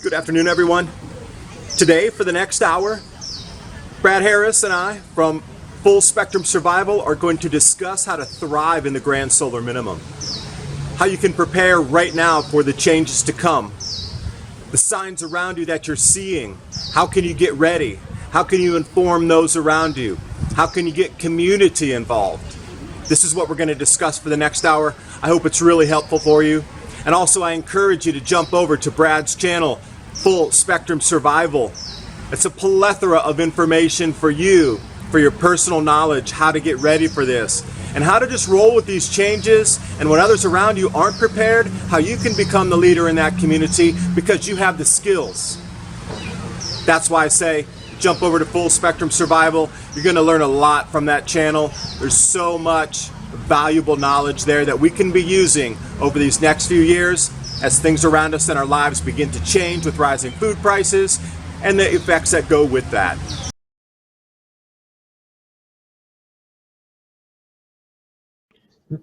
Good afternoon, everyone. Today, for the next hour, Brad Harris and I from Full Spectrum Survival are going to discuss how to thrive in the grand solar minimum, how you can prepare right now for the changes to come, the signs around you that you're seeing, how can you get ready, how can you inform those around you, how can you get community involved. This is what we're going to discuss for the next hour. I hope it's really helpful for you. And also I encourage you to jump over to Brad's channel, Full Spectrum Survival. It's a plethora of information for you, for your personal knowledge, how to get ready for this, and how to just roll with these changes, and when others around you aren't prepared, how you can become the leader in that community because you have the skills. That's why I say jump over to Full Spectrum Survival. You're going to learn a lot from that channel. There's so much valuable knowledge there that we can be using over these next few years as things around us in our lives begin to change with rising food prices and the effects that go with that.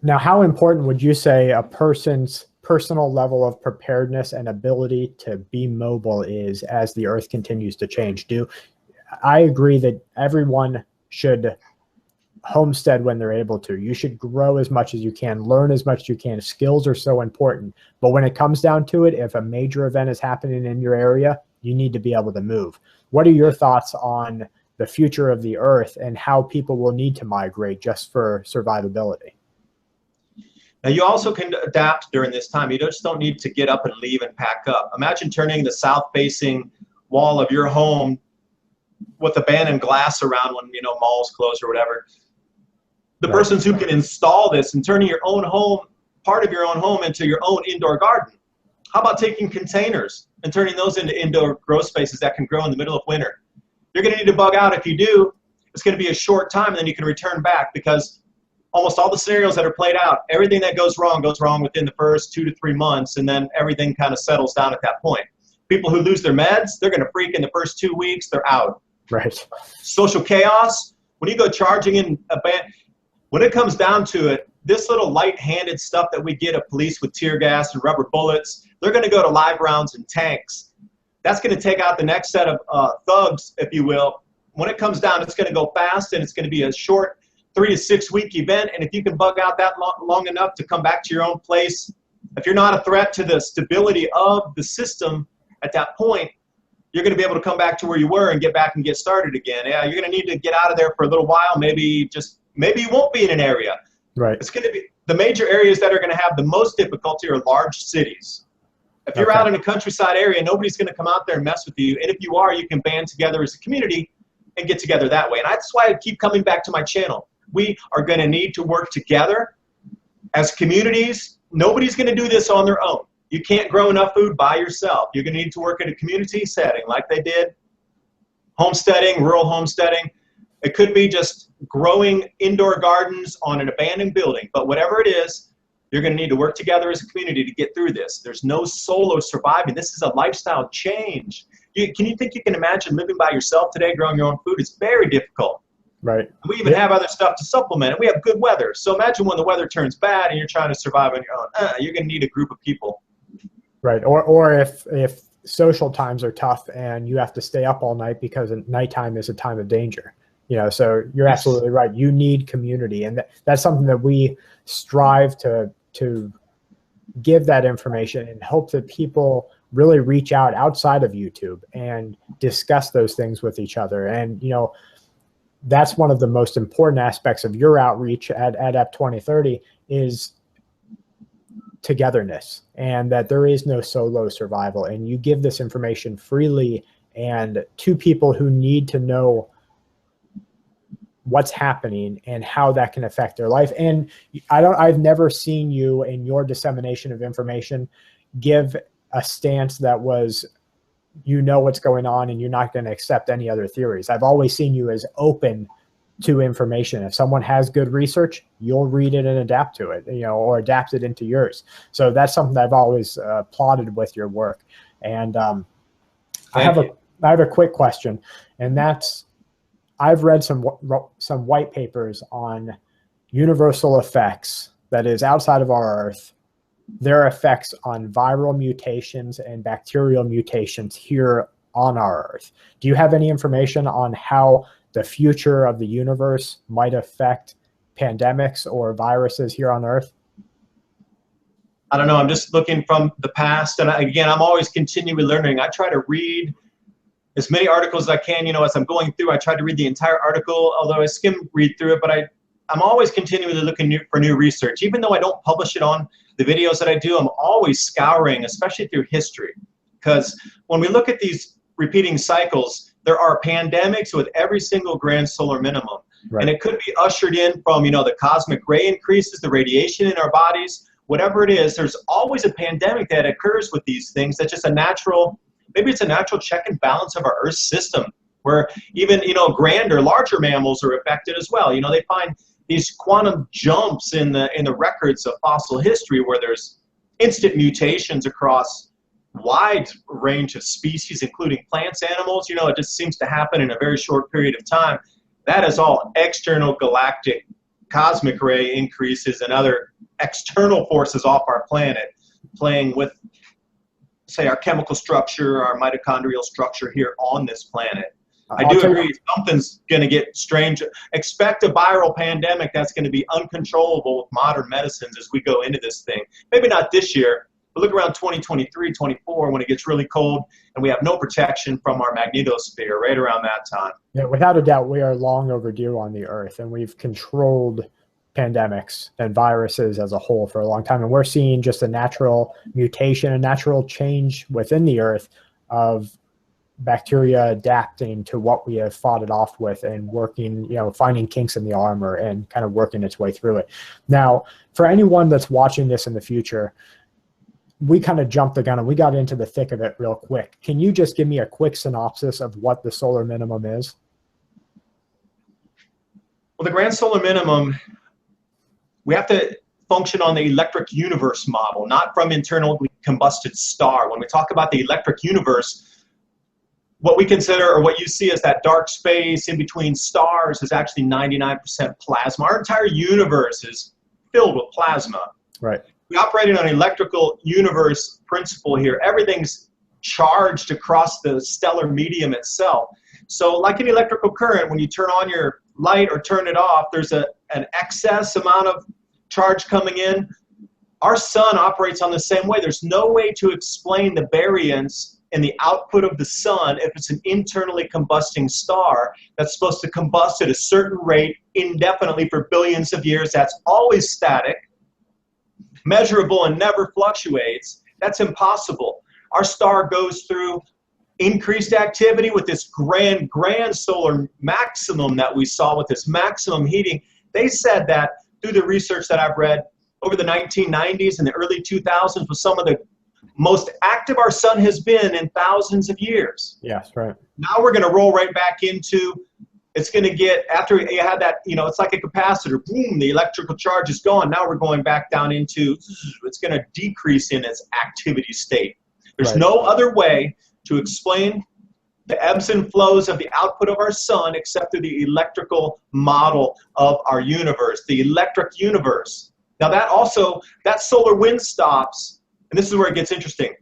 Now, how important would you say a person's personal level of preparedness and ability to be mobile is as the Earth continues to change? I agree that everyone should homestead when they're able to. You should grow as much as you can, learn as much as you can. Skills are so important. But when it comes down to it, if a major event is happening in your area, you need to be able to move. What are your thoughts on the future of the Earth and how people will need to migrate just for survivability? Now, you also can adapt during this time. You just don't need to get up and leave and pack up. Imagine turning the south-facing wall of your home with abandoned glass around when, malls close or whatever. The persons who can install this and turning your own home, part of your own home, into your own indoor garden. How about taking containers and turning those into indoor grow spaces that can grow in the middle of winter? You're going to need to bug out. If you do, it's going to be a short time, and then you can return back, because almost all the scenarios that are played out, everything that goes wrong within the first 2 to 3 months, and then everything kind of settles down at that point. People who lose their meds, they're going to freak in the first 2 weeks. They're out. Right. Social chaos, when you go charging in a band, when it comes down to it, this little light-handed stuff that we get of police with tear gas and rubber bullets, they're going to go to live rounds and tanks. That's going to take out the next set of thugs, if you will. When it comes down, it's going to go fast, and it's going to be a short 3 to 6 week event. And if you can bug out that long enough to come back to your own place, if you're not a threat to the stability of the system at that point, you're going to be able to come back to where you were and get back and get started again. Yeah, you're going to need to get out of there for a little while. Maybe you won't be in an area. Right. It's going to be the major areas that are going to have the most difficulty are large cities. If you're out in a countryside area, nobody's going to come out there and mess with you. And if you are, you can band together as a community and get together that way. And that's why I keep coming back to my channel. We are going to need to work together as communities. Nobody's going to do this on their own. You can't grow enough food by yourself. You're going to need to work in a community setting like they did. Homesteading, rural homesteading. It could be just growing indoor gardens on an abandoned building. But whatever it is, you're going to need to work together as a community to get through this. There's no solo surviving. This is a lifestyle change. Can you think you can imagine living by yourself today, growing your own food? It's very difficult. Right. We even have other stuff to supplement it. We have good weather. So imagine when the weather turns bad and you're trying to survive on your own. You're going to need a group of people. Right. Or if social times are tough and you have to stay up all night because nighttime is a time of danger. So you're absolutely right. You need community. And that's something that we strive to give that information and hope that people really reach out outside of YouTube and discuss those things with each other. And, that's one of the most important aspects of your outreach at ADAPT 2030 is togetherness, and that there is no solo survival. And you give this information freely and to people who need to know what's happening and how that can affect their life. And I've never seen you in your dissemination of information give a stance that was, what's going on and you're not going to accept any other theories. I've always seen you as open to information. If someone has good research, you'll read it and adapt to it, or adapt it into yours. So that's something that I've always applauded with your work. And I have a quick question, and that's, I've read some white papers on universal effects that is outside of our Earth their effects on viral mutations and bacterial mutations here on our Earth. Do you have any information on how the future of the universe might affect pandemics or viruses here on Earth? I don't know. I'm just looking from the past. And again, I'm always continually learning. I try to read as many articles as I can. As I'm going through, I try to read the entire article, although I skim read through it, but I'm always continually looking for new research. Even though I don't publish it on the videos that I do, I'm always scouring, especially through history. Because when we look at these repeating cycles, there are pandemics with every single grand solar minimum. Right. And it could be ushered in from, the cosmic ray increases, the radiation in our bodies, whatever it is. There's always a pandemic that occurs with these things. That's just maybe it's a natural check and balance of our Earth system, where even, grander, larger mammals are affected as well. They find these quantum jumps in the records of fossil history where there's instant mutations across wide range of species, including plants, animals. It just seems to happen in a very short period of time. That is all external galactic cosmic ray increases and other external forces off our planet playing with, say, our chemical structure, our mitochondrial structure here on this planet. I do agree something's going to get strange. Expect a viral pandemic that's going to be uncontrollable with modern medicines as we go into this thing. Maybe not this year, but look around 2023, 24 when it gets really cold and we have no protection from our magnetosphere right around that time. Yeah, without a doubt, we are long overdue on the Earth, and we've controlled pandemics and viruses as a whole for a long time. And we're seeing just a natural mutation, a natural change within the Earth of bacteria adapting to what we have fought it off with and working, finding kinks in the armor and kind of working its way through it. Now, for anyone that's watching this in the future, we kind of jumped the gun and we got into the thick of it real quick. Can you just give me a quick synopsis of what the solar minimum is? Well, the grand solar minimum, we have to function on the electric universe model, not from internally combusted star. When we talk about the electric universe, what we consider, or what you see as that dark space in between stars, is actually 99% plasma. Our entire universe is filled with plasma. Right. We operate on an electrical universe principle here. Everything's charged across the stellar medium itself. So like an electrical current, when you turn on your light or turn it off, there's an excess amount of charge coming in. Our sun operates on the same way. There's no way to explain the variance in the output of the sun if it's an internally combusting star that's supposed to combust at a certain rate indefinitely for billions of years. That's always static, measurable, and never fluctuates. That's impossible. Our star goes through increased activity with this grand solar maximum that we saw with this maximum heating. They said that through the research that I've read over the 1990s and the early 2000s was some of the most active our sun has been in thousands of years. Yes, right. Now we're going to roll right back into, it's going to get, after you had that, it's like a capacitor, boom, the electrical charge is gone. Now we're going back down into, it's going to decrease in its activity state. There's Right. no other way to explain the ebbs and flows of the output of our sun except through the electrical model of our universe, the electric universe. Now that solar wind stops, and this is where it gets interesting.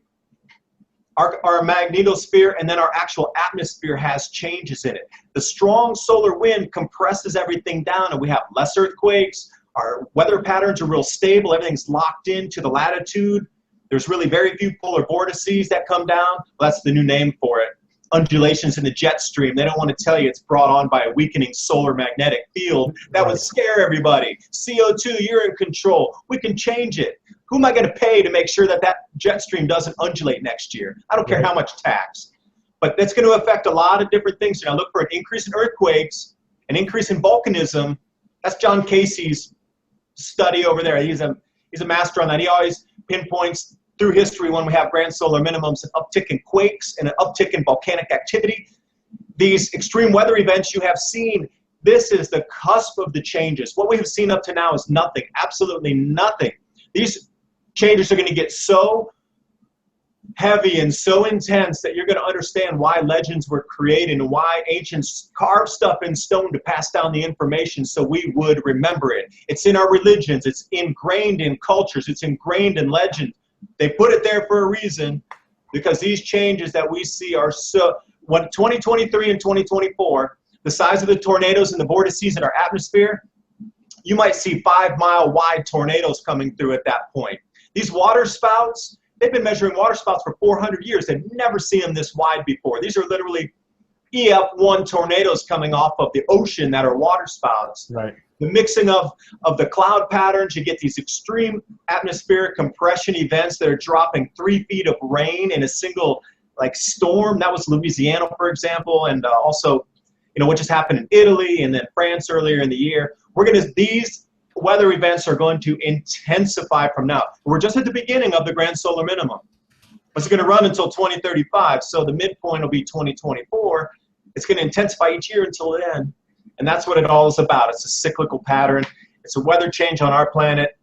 Our magnetosphere and then our actual atmosphere has changes in it. The strong solar wind compresses everything down and we have less earthquakes. Our weather patterns are real stable. Everything's locked into the latitude. There's really very few polar vortices that come down. Well, that's the new name for it. Undulations in the jet stream. They don't want to tell you it's brought on by a weakening solar magnetic field. That would scare everybody. CO2, you're in control. We can change it. Who am I going to pay to make sure that that jet stream doesn't undulate next year? I don't care how much tax. But that's going to affect a lot of different things. Now look for an increase in earthquakes, an increase in volcanism. That's John Casey's study over there. He's a master on that. He always pinpoints through history when we have grand solar minimums, an uptick in quakes and an uptick in volcanic activity. These extreme weather events you have seen, this is the cusp of the changes. What we have seen up to now is nothing, absolutely nothing. These changes are going to get so heavy and so intense that you're going to understand why legends were created and why ancients carved stuff in stone to pass down the information so we would remember it. It's in our religions. It's ingrained in cultures. It's ingrained in legend. They put it there for a reason, because these changes that we see are so, what 2023 and 2024, the size of the tornadoes and the vortices in our atmosphere, you might see 5-mile wide tornadoes coming through at that point. These water spouts, they've been measuring water spouts for 400 years. They've never seen them this wide before. These are literally EF1 tornadoes coming off of the ocean that are water spouts. Right. The mixing of the cloud patterns, you get these extreme atmospheric compression events that are dropping 3 feet of rain in a single storm. That was Louisiana, for example, and also, what just happened in Italy and then France earlier in the year. These weather events are going to intensify from now. We're just at the beginning of the grand solar minimum. It's going to run until 2035, so the midpoint will be 2024. It's going to intensify each year until then, and that's what it all is about. It's a cyclical pattern. It's a weather change on our planet.